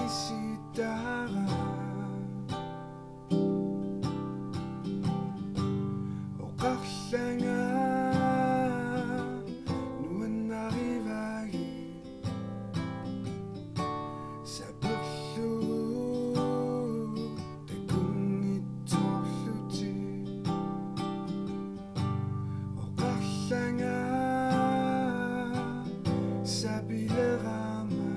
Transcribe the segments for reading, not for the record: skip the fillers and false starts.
시다가 오각상아 누운 arriva기 sa buklu te kung itokluti o각상아 sa bilerama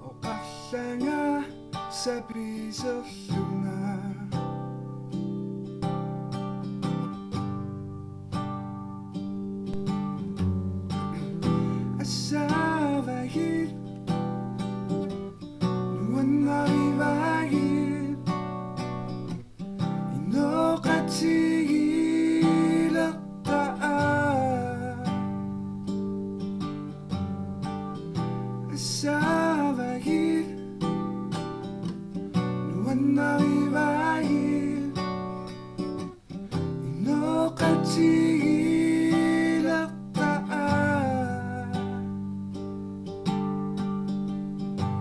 o각상아 sa biserlunga Asavahid nuan arrivahid inokatihilaktaa Asavahid nuan arrivahid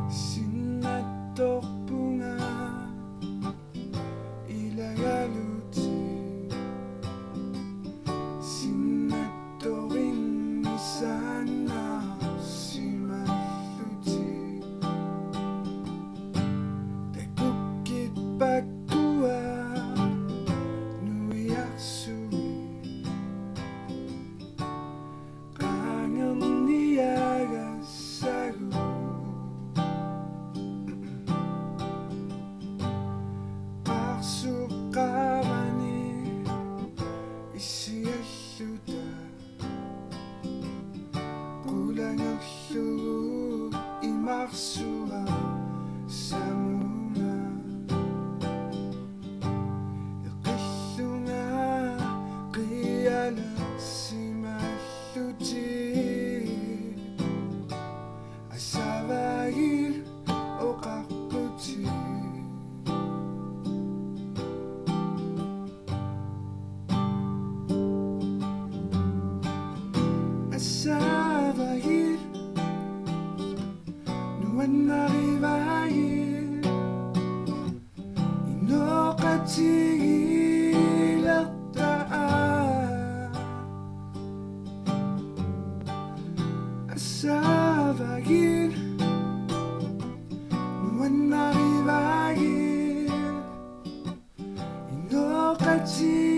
Sinatok bunga ilagaluti Sinatoring isana simaluti Te bukit pagkuha nuyak sumi Kangang niyaga sagu Sukamani isiyashuda kulang yushu imaksua samuna ikisunga kiyala simashuti asavahid o kaputi Asavahid nuan arrivahid inokatihilaktaa Asavahid nuan arrivahid inokatihilaktaa